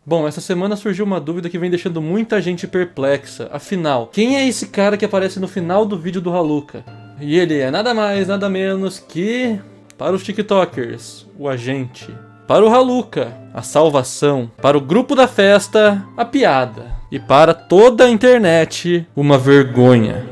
Bom, essa semana surgiu uma dúvida que vem deixando muita gente perplexa. Afinal, quem é esse cara que aparece no final do vídeo do Haluka? E ele é nada mais, nada menos que... para os TikTokers, o agente. Para o Haluka, a salvação. Para o grupo da festa, a piada. E para toda a internet, uma vergonha.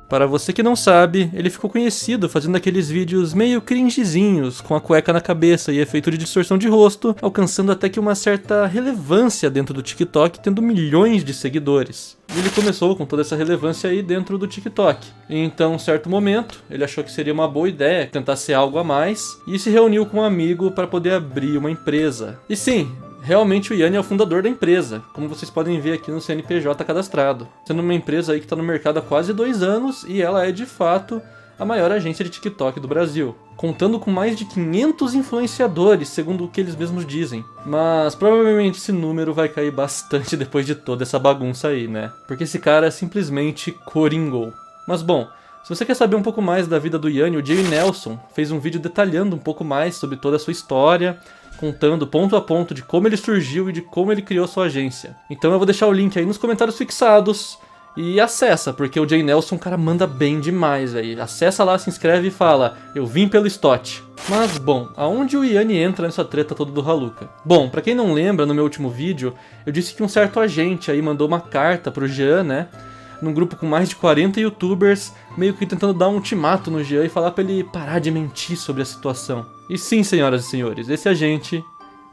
Para você que não sabe, ele ficou conhecido fazendo aqueles vídeos meio cringezinhos, com a cueca na cabeça e efeito de distorção de rosto, alcançando até que uma certa relevância dentro do TikTok, tendo milhões de seguidores. E ele começou com toda essa relevância aí dentro do TikTok. Então, em um certo momento, ele achou que seria uma boa ideia tentar ser algo a mais, e se reuniu com um amigo para poder abrir uma empresa. E sim, realmente o Yanni é o fundador da empresa, como vocês podem ver aqui no CNPJ cadastrado. Sendo uma empresa aí que está no mercado há quase 2 anos e ela é de fato a maior agência de TikTok do Brasil. Contando com mais de 500 influenciadores, segundo o que eles mesmos dizem. Mas provavelmente esse número vai cair bastante depois de toda essa bagunça aí, né? Porque esse cara simplesmente coringou. Mas bom, se você quer saber um pouco mais da vida do Yanni, o Jay Nelson fez um vídeo detalhando um pouco mais sobre toda a sua história, contando ponto a ponto de como ele surgiu e de como ele criou sua agência. Então eu vou deixar o link aí nos comentários fixados e acessa, porque o Jay Nelson, cara, manda bem demais, velho. Acessa lá, se inscreve e fala, eu vim pelo Stott. Mas, bom, aonde o Yanni entra nessa treta toda do Haluka? Bom, pra quem não lembra, no meu último vídeo, eu disse que um certo agente aí mandou uma carta pro Jean, né? Num grupo com mais de 40 youtubers, meio que tentando dar um ultimato no Jean e falar pra ele parar de mentir sobre a situação. E sim, senhoras e senhores, esse agente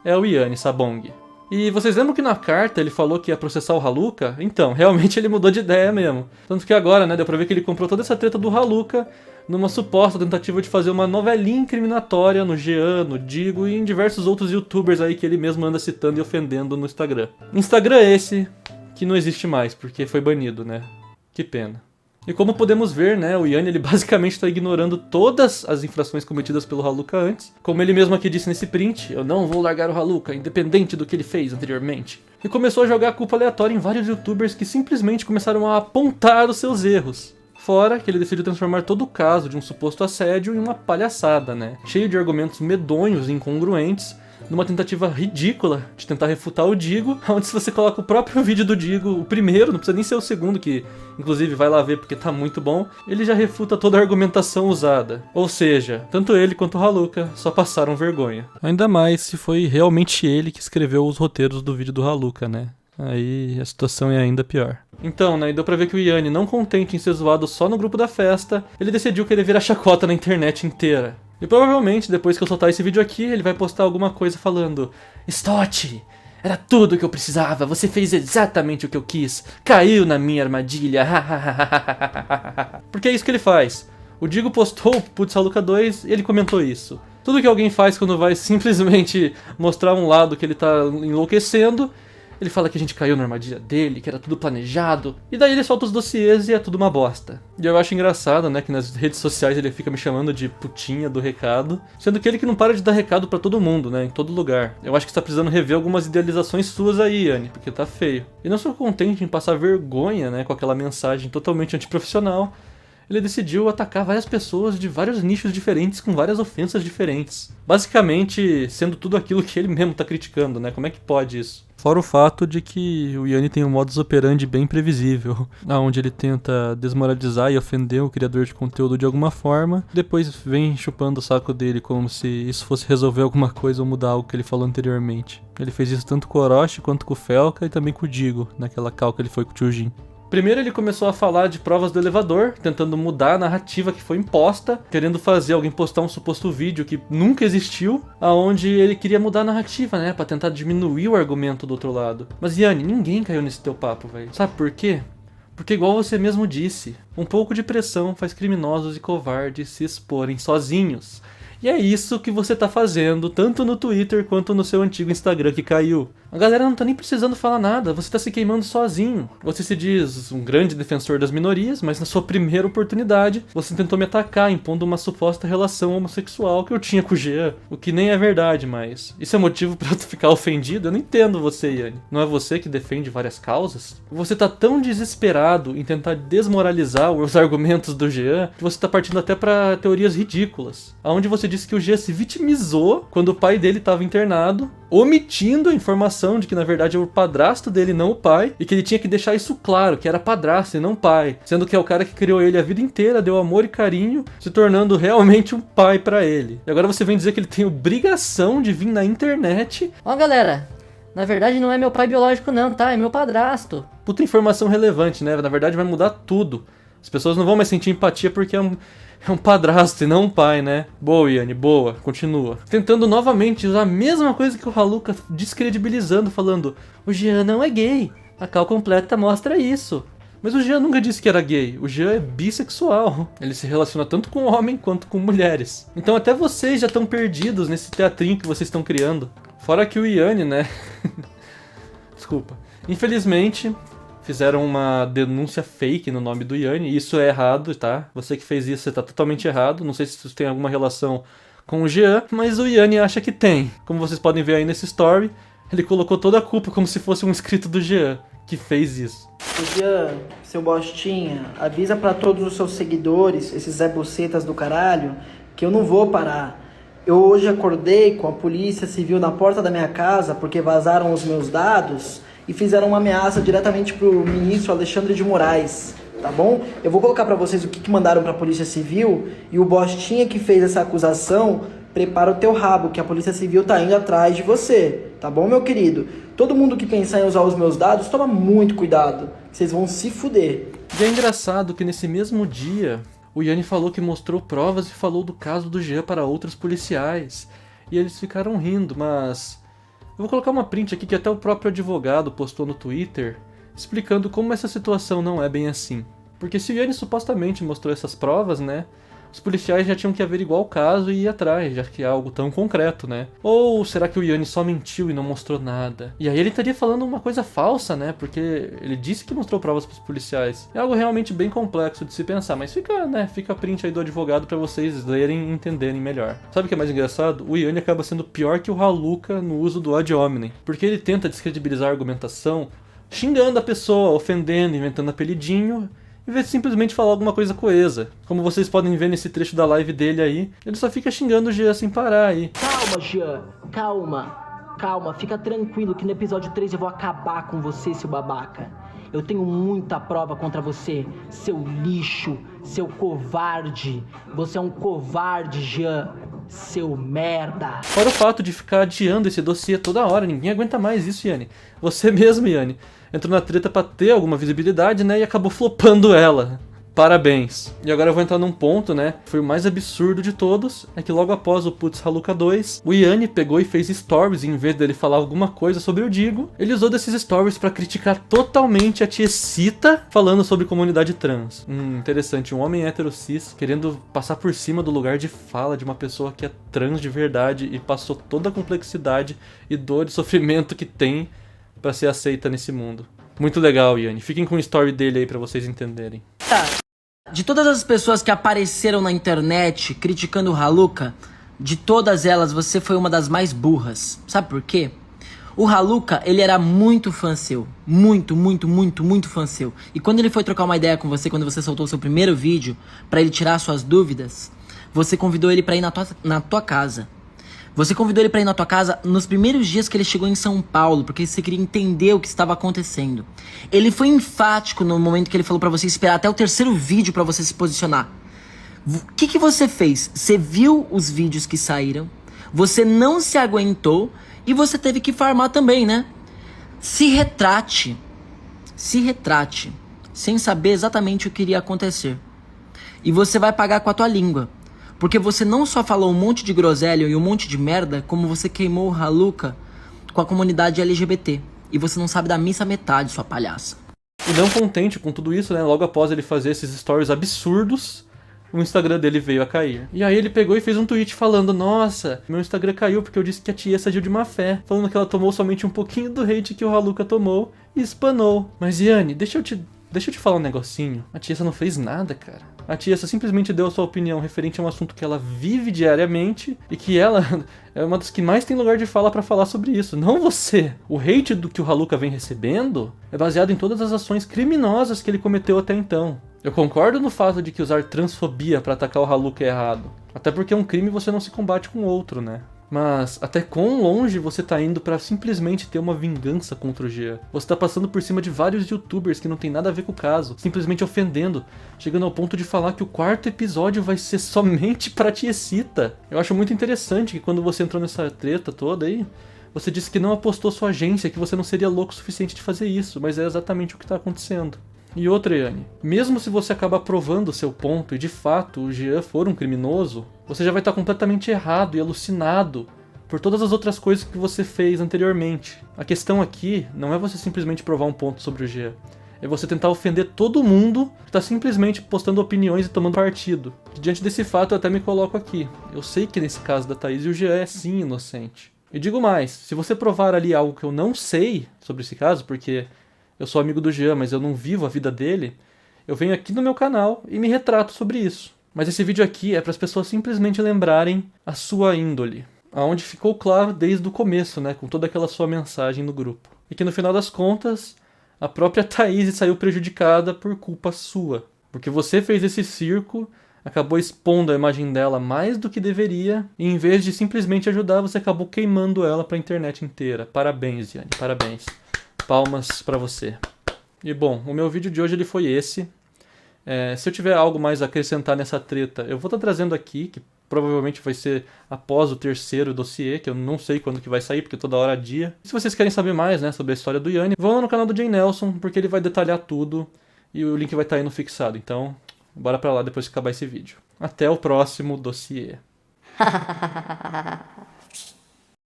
é o Yanni Sabong. E vocês lembram que na carta ele falou que ia processar o Haluka? Então, realmente ele mudou de ideia mesmo. Tanto que agora, né, deu pra ver que ele comprou toda essa treta do Haluka numa suposta tentativa de fazer uma novelinha incriminatória no Jean, no Digo e em diversos outros youtubers aí que ele mesmo anda citando e ofendendo no Instagram. Instagram esse que não existe mais, porque foi banido, né? Que pena. E como podemos ver, né, o Yanni ele basicamente está ignorando todas as infrações cometidas pelo Haluka antes. Como ele mesmo aqui disse nesse print, eu não vou largar o Haluka, independente do que ele fez anteriormente. E começou a jogar a culpa aleatória em vários youtubers que simplesmente começaram a apontar os seus erros. Fora que ele decidiu transformar todo o caso de um suposto assédio em uma palhaçada, né? Cheio de argumentos medonhos e incongruentes, numa tentativa ridícula de tentar refutar o Digo, onde se você coloca o próprio vídeo do Digo, o primeiro, não precisa nem ser o segundo, que inclusive vai lá ver porque tá muito bom, ele já refuta toda a argumentação usada. Ou seja, tanto ele quanto o Haluka só passaram vergonha. Ainda mais se foi realmente ele que escreveu os roteiros do vídeo do Haluka, né? Aí a situação é ainda pior. Então, né, deu pra ver que o Yanni, não contente em ser zoado só no grupo da festa, ele decidiu querer virar chacota na internet inteira. E provavelmente, depois que eu soltar esse vídeo aqui, ele vai postar alguma coisa falando: Stott, era tudo o que eu precisava, você fez exatamente o que eu quis, caiu na minha armadilha, Porque é isso que ele faz. O Digo postou o Putz Haluka 2 e ele comentou isso. Tudo que alguém faz quando vai simplesmente mostrar um lado que ele tá enlouquecendo, ele fala que a gente caiu na armadilha dele, que era tudo planejado, e daí ele solta os dossiês e é tudo uma bosta. E eu acho engraçado, né, que nas redes sociais ele fica me chamando de putinha do recado, sendo que ele que não para de dar recado pra todo mundo, né, em todo lugar. Eu acho que você tá precisando rever algumas idealizações suas aí, Yanni, porque tá feio. E não sou contente em passar vergonha, né, com aquela mensagem totalmente antiprofissional, ele decidiu atacar várias pessoas de vários nichos diferentes com várias ofensas diferentes. Basicamente, sendo tudo aquilo que ele mesmo tá criticando, né, como é que pode isso? Fora o fato de que o Yanni tem um modus operandi bem previsível, onde ele tenta desmoralizar e ofender o criador de conteúdo de alguma forma, depois vem chupando o saco dele como se isso fosse resolver alguma coisa ou mudar algo que ele falou anteriormente. Ele fez isso tanto com o Orochi quanto com o Felka e também com o Digo, naquela cal que ele foi com o Chujin. Primeiro ele começou a falar de provas do elevador, tentando mudar a narrativa que foi imposta, querendo fazer alguém postar um suposto vídeo que nunca existiu, aonde ele queria mudar a narrativa, né, pra tentar diminuir o argumento do outro lado. Mas Yanni, ninguém caiu nesse teu papo, velho. Sabe por quê? Porque igual você mesmo disse, um pouco de pressão faz criminosos e covardes se exporem sozinhos. E é isso que você tá fazendo, tanto no Twitter quanto no seu antigo Instagram que caiu. A galera não tá nem precisando falar nada, você tá se queimando sozinho. Você se diz um grande defensor das minorias, mas na sua primeira oportunidade, você tentou me atacar, impondo uma suposta relação homossexual que eu tinha com o Jean. O que nem é verdade, mas isso é motivo pra eu ficar ofendido? Eu não entendo você, Yanni. Não é você que defende várias causas? Você tá tão desesperado em tentar desmoralizar os argumentos do Jean, que você tá partindo até pra teorias ridículas. Aonde você disse que o Jean se vitimizou quando o pai dele estava internado, omitindo a informação de que na verdade é o padrasto dele, não o pai, e que ele tinha que deixar isso claro, que era padrasto e não pai, sendo que é o cara que criou ele a vida inteira, deu amor e carinho, se tornando realmente um pai pra ele. E agora você vem dizer que ele tem obrigação de vir na internet. Ó, galera, na verdade não é meu pai biológico não, tá? É meu padrasto. Puta informação relevante, né? Na verdade vai mudar tudo. As pessoas não vão mais sentir empatia porque é um padrasto e não um pai, né? Boa, Yanni, boa. Continua. Tentando novamente usar a mesma coisa que o Haluka, descredibilizando, falando: o Jean não é gay. A cal completa mostra isso. Mas o Jean nunca disse que era gay. O Jean é bissexual. Ele se relaciona tanto com homem quanto com mulheres. Então até vocês já estão perdidos nesse teatrinho que vocês estão criando. Fora que o Yanni, né? Desculpa. Infelizmente, fizeram uma denúncia fake no nome do Yanni. Isso é errado, tá? Você que fez isso, você tá totalmente errado. Não sei se isso tem alguma relação com o Jean, mas o Yanni acha que tem. Como vocês podem ver aí nesse story, ele colocou toda a culpa como se fosse um inscrito do Jean que fez isso. O Jean, seu bostinha, avisa pra todos os seus seguidores, esses Zé Bucetas do caralho, que eu não vou parar. Eu hoje acordei com a polícia civil na porta da minha casa porque vazaram os meus dados e fizeram uma ameaça diretamente pro ministro Alexandre de Moraes, tá bom? Eu vou colocar pra vocês o que mandaram pra Polícia Civil e o bostinha que fez essa acusação, prepara o teu rabo, que a Polícia Civil tá indo atrás de você, tá bom, meu querido? Todo mundo que pensar em usar os meus dados, toma muito cuidado, que vocês vão se fuder. E é engraçado que nesse mesmo dia, o Yanni falou que mostrou provas e falou do caso do Jean para outros policiais. E eles ficaram rindo, mas eu vou colocar uma print aqui que até o próprio advogado postou no Twitter, explicando como essa situação não é bem assim. Porque se o Yanni supostamente mostrou essas provas, né, os policiais já tinham que averiguar o caso e ir atrás, já que é algo tão concreto, né? Ou será que o Yanni só mentiu e não mostrou nada? E aí ele estaria falando uma coisa falsa, né? Porque ele disse que mostrou provas pros policiais. É algo realmente bem complexo de se pensar, mas fica, né? Fica a print aí do advogado pra vocês lerem e entenderem melhor. Sabe o que é mais engraçado? O Yanni acaba sendo pior que o Haluka no uso do ad hominem, porque ele tenta descredibilizar a argumentação xingando a pessoa, ofendendo, inventando apelidinho, em vez de simplesmente falar alguma coisa coesa. Como vocês podem ver nesse trecho da live dele aí, ele só fica xingando o Jean sem parar aí. Calma, Jean, calma. Calma, fica tranquilo que no episódio 3 eu vou acabar com você, seu babaca. Eu tenho muita prova contra você, seu lixo, seu covarde. Você é um covarde, Jean, seu merda. Fora o fato de ficar adiando esse dossiê toda hora, ninguém aguenta mais isso, Yanni. Você mesmo, Yanni, entrou na treta pra ter alguma visibilidade, né, e acabou flopando ela. Parabéns. E agora eu vou entrar num ponto, né, foi o mais absurdo de todos, é que logo após o Putz Haluka 2, o Yanni pegou e fez stories, e em vez dele falar alguma coisa sobre o Digo, ele usou desses stories pra criticar totalmente a Tiesita falando sobre comunidade trans. Interessante, um homem hétero cis querendo passar por cima do lugar de fala de uma pessoa que é trans de verdade e passou toda a complexidade e dor e sofrimento que tem pra ser aceita nesse mundo. Muito legal, Yanni. Fiquem com o story dele aí pra vocês entenderem. Tá. De todas as pessoas que apareceram na internet criticando o Haluka, de todas elas você foi uma das mais burras. Sabe por quê? O Haluka, ele era muito fã seu. Muito fã seu. E quando ele foi trocar uma ideia com você, quando você soltou o seu primeiro vídeo, pra ele tirar suas dúvidas, você convidou ele pra ir na tua casa. Você convidou ele pra ir na tua casa nos primeiros dias que ele chegou em São Paulo, porque você queria entender o que estava acontecendo. Ele foi enfático no momento que ele falou pra você esperar até o terceiro vídeo pra você se posicionar. O que você fez? Você viu os vídeos que saíram, você não se aguentou e você teve que farmar também, né? Se retrate, sem saber exatamente o que iria acontecer. E você vai pagar com a tua língua. Porque você não só falou um monte de groselha e um monte de merda, como você queimou o Haluka com a comunidade LGBT. E você não sabe da missa metade, sua palhaça. E não contente com tudo isso, né, logo após ele fazer esses stories absurdos, o Instagram dele veio a cair. E aí ele pegou e fez um tweet falando: nossa, meu Instagram caiu porque eu disse que a Tiesa agiu de má fé, falando que ela tomou somente um pouquinho do hate que o Haluka tomou e espanou. Mas Yanni, deixa eu te falar um negocinho. A Tiesa não fez nada, cara. A Tiesa simplesmente deu a sua opinião referente a um assunto que ela vive diariamente e que ela é uma das que mais tem lugar de fala pra falar sobre isso, não você. O hate do que o Haluka vem recebendo é baseado em todas as ações criminosas que ele cometeu até então. Eu concordo no fato de que usar transfobia pra atacar o Haluka é errado. Até porque um crime você não se combate com outro, né? Mas até quão longe você tá indo pra simplesmente ter uma vingança contra o Jean? Você tá passando por cima de vários youtubers que não tem nada a ver com o caso, simplesmente ofendendo, chegando ao ponto de falar que o 4º episódio vai ser somente pra Tiesita. Eu acho muito interessante que quando você entrou nessa treta toda aí, você disse que não apostou sua agência, que você não seria louco o suficiente de fazer isso, mas é exatamente o que tá acontecendo. E outra, Yanni, mesmo se você acabar provando o seu ponto e de fato o Jean for um criminoso, você já vai estar completamente errado e alucinado por todas as outras coisas que você fez anteriormente. A questão aqui não é você simplesmente provar um ponto sobre o Jean, é você tentar ofender todo mundo que está simplesmente postando opiniões e tomando partido. Diante desse fato eu até me coloco aqui. Eu sei que nesse caso da Thaís o Jean é sim inocente. E digo mais, se você provar ali algo que eu não sei sobre esse caso, porque eu sou amigo do Jean, mas eu não vivo a vida dele, eu venho aqui no meu canal e me retrato sobre isso. Mas esse vídeo aqui é para as pessoas simplesmente lembrarem a sua índole, aonde ficou claro desde o começo, né, com toda aquela sua mensagem no grupo. E que no final das contas, a própria Thaís saiu prejudicada por culpa sua. Porque você fez esse circo, acabou expondo a imagem dela mais do que deveria, e em vez de simplesmente ajudar, você acabou queimando ela pra internet inteira. Parabéns, Yanni, parabéns. Palmas pra você. E bom, o meu vídeo de hoje ele foi esse. Se eu tiver algo mais a acrescentar nessa treta, eu vou estar trazendo aqui, que provavelmente vai ser após o 3º dossiê, que eu não sei quando que vai sair, porque toda hora é dia. Se vocês querem saber mais, né, sobre a história do Yanni, vão lá no canal do Jay Nelson, porque ele vai detalhar tudo e o link vai estar aí no fixado. Então, bora pra lá depois que acabar esse vídeo. Até o próximo dossiê.